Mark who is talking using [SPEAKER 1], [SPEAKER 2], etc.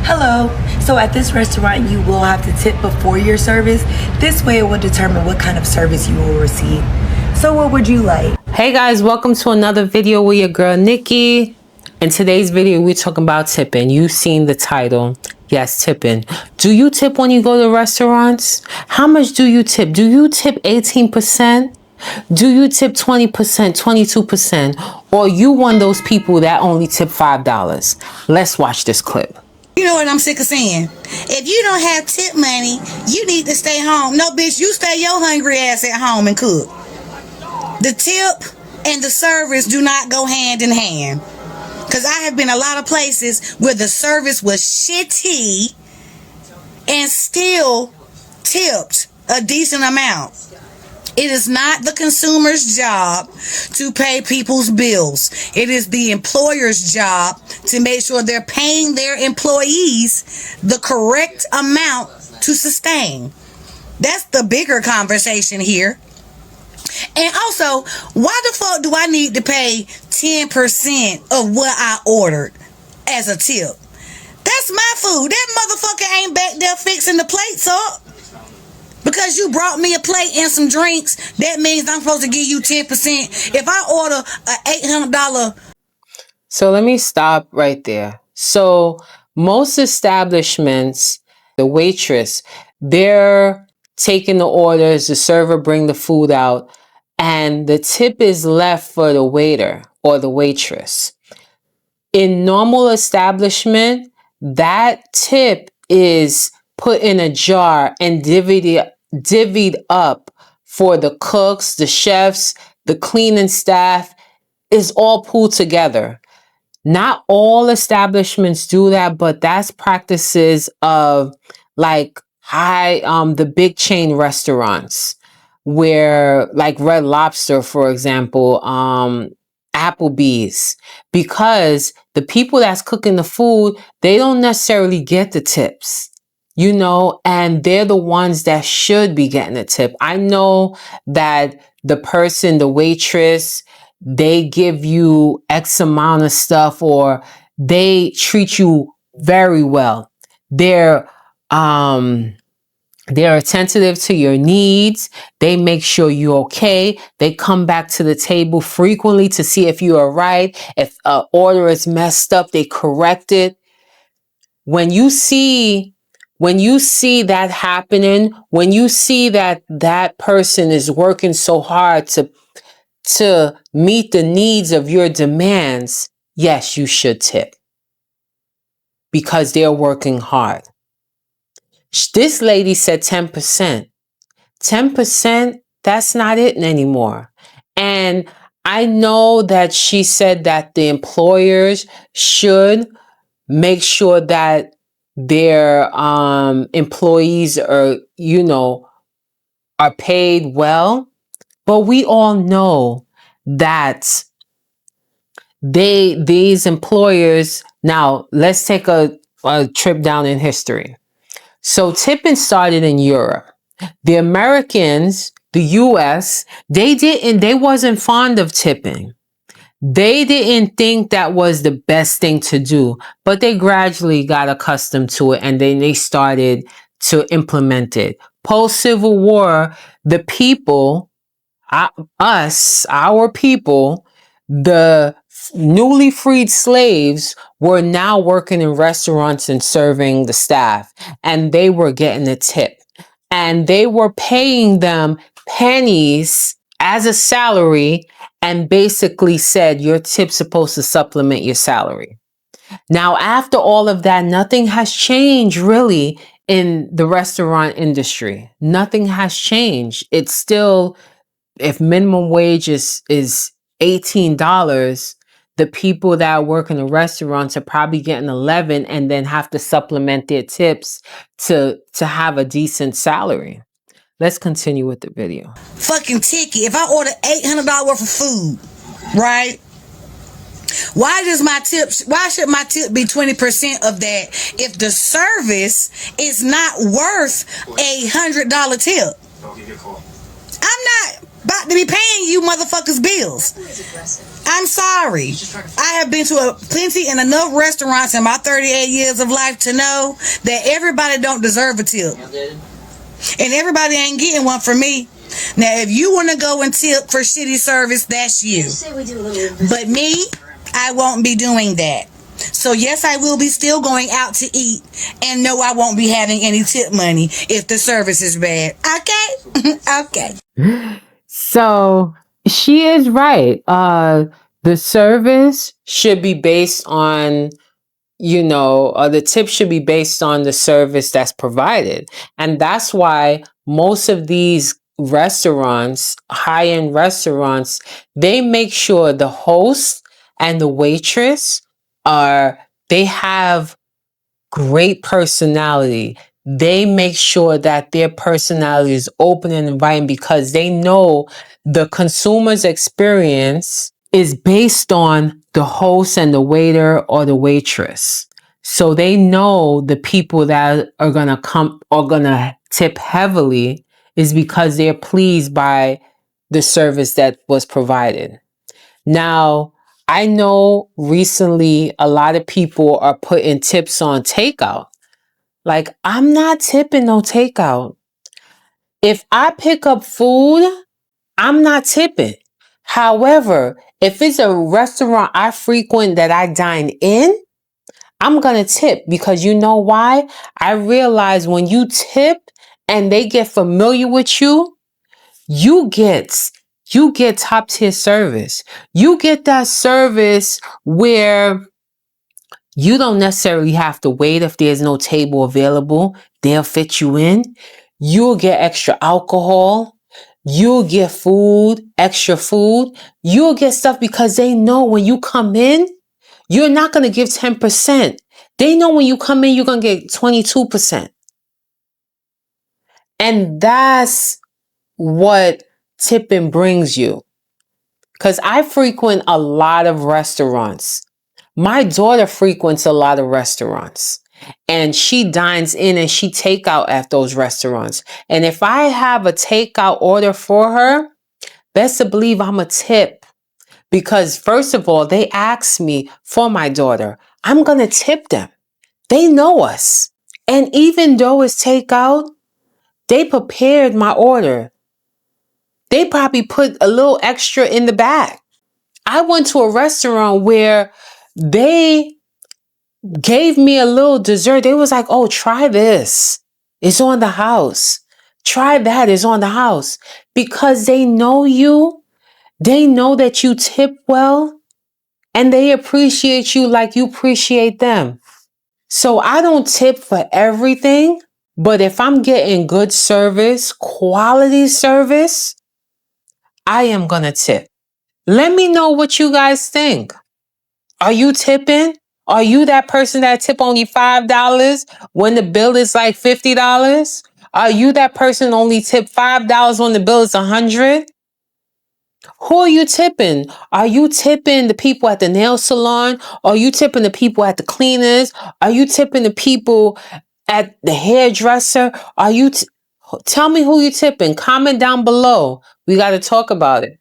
[SPEAKER 1] Hello. So at this restaurant, you will have to tip before your service. This way it will determine what kind of service you will receive. So what would you like?
[SPEAKER 2] Hey guys, welcome to another video with your girl Nikki. In today's video, we're talking about tipping. You've seen the title. Yes, tipping. Do you tip when you go to restaurants? How much do you tip? Do you tip 18%? Do you tip 20%, 22%? Or you one of those people that only tip $5? Let's watch this clip.
[SPEAKER 3] You know what I'm sick of saying? If you don't have tip money, you need to stay home. No, bitch, you stay your hungry ass at home and cook. The tip and the service do not go hand in hand. Because I have been a lot of places where the service was shitty and still tipped a decent amount. It is not the consumer's job to pay people's bills. It is the employer's job to make sure they're paying their employees the correct amount to sustain. That's the bigger conversation here. And also, why the fuck do I need to pay 10% of what I ordered as a tip? That's my food. That motherfucker ain't back there fixing the plates up. Because you brought me a plate and some drinks, that means I'm supposed to give you 10%. If I order a $800...
[SPEAKER 2] So let me stop right there. So most establishments, the waitress, they're taking the orders, the server bring the food out, and the tip is left for the waiter or the waitress. In normal establishment, that tip is put in a jar and divvied up for the cooks, the chefs, the cleaning staff, is all pulled together. Not all establishments do that, but that's practices of like the big chain restaurants where like Red Lobster, for example, Applebee's, because the people that's cooking the food, they don't necessarily get the tips. You know, and they're the ones that should be getting a tip. I know that the person, the waitress, they give you X amount of stuff or they treat you very well. They're attentive to your needs. They make sure you're okay. They come back to the table frequently to see if you are right. If an order is messed up, they correct it. When you see that happening, when you see that that person is working so hard to meet the needs of your demands, yes, you should tip because they're working hard. This lady said 10%. 10%, that's not it anymore. And I know that she said that the employers should make sure that their employees are paid well, but we all know that these employers, now let's take a trip down in history. So tipping started in Europe. The Americans, the US, they wasn't fond of tipping. They didn't think that was the best thing to do, but they gradually got accustomed to it and then they started to implement it. Post-Civil War, the people, our people, the newly freed slaves were now working in restaurants and serving the staff, and they were getting a tip. And they were paying them pennies as a salary and basically said your tip's supposed to supplement your salary. Now, after all of that, nothing has changed really in the restaurant industry. Nothing has changed. It's still, if minimum wage is $18, the people that work in the restaurants are probably getting 11 and then have to supplement their tips to have a decent salary. Let's continue with the video.
[SPEAKER 3] Fucking ticket. If I order $800 worth of food, right? Why should my tip be 20% of that if the service is not worth $100 tip? about to be paying you motherfuckers bills. I'm sorry. I have been to plenty and enough restaurants in my 38 years of life to know that everybody don't deserve a tip. And everybody ain't getting one from me. Now, if you want to go and tip for shitty service, that's you. But me, I won't be doing that. So yes, I will be still going out to eat, and no, I won't be having any tip money if the service is bad. Okay? Okay.
[SPEAKER 2] So she is right. The service should be based on, the tip should be based on the service that's provided. And that's why most of these restaurants, high-end restaurants, they make sure the host and the waitress they have great personality. They make sure that their personality is open and inviting because they know the consumer's experience is based on the host and the waiter or the waitress. So they know the people that are going to tip heavily is because they're pleased by the service that was provided. Now, I know recently a lot of people are putting tips on takeout. Like, I'm not tipping no takeout. If I pick up food, I'm not tipping. However, if it's a restaurant I frequent that I dine in, I'm going to tip because you know why? I realize when you tip and they get familiar with you, you get top tier service. You get that service where you don't necessarily have to wait if there's no table available. They'll fit you in. You'll get extra alcohol. You'll get food, extra food. You'll get stuff because they know when you come in, you're not going to give 10%. They know when you come in, you're going to get 22%. And that's what tipping brings you. Because I frequent a lot of restaurants. My daughter frequents a lot of restaurants. And she dines in and she take out at those restaurants. And if I have a takeout order for her, best to believe I'm a tip. Because first of all, they ask me for my daughter. I'm going to tip them. They know us. And even though it's takeout, they prepared my order. They probably put a little extra in the bag. I went to a restaurant where they gave me a little dessert. They was like, oh, try this. It's on the house. Try that. It's on the house. Because they know you. They know that you tip well. And they appreciate you like you appreciate them. So I don't tip for everything. But if I'm getting good service, quality service, I am going to tip. Let me know what you guys think. Are you tipping? Are you that person that tip only $5 when the bill is like $50? Are you that person only tip $5 when the bill is $100? Who are you tipping? Are you tipping the people at the nail salon? Are you tipping the people at the cleaners? Are you tipping the people at the hairdresser? Tell me who you tipping. Comment down below. We got to talk about it.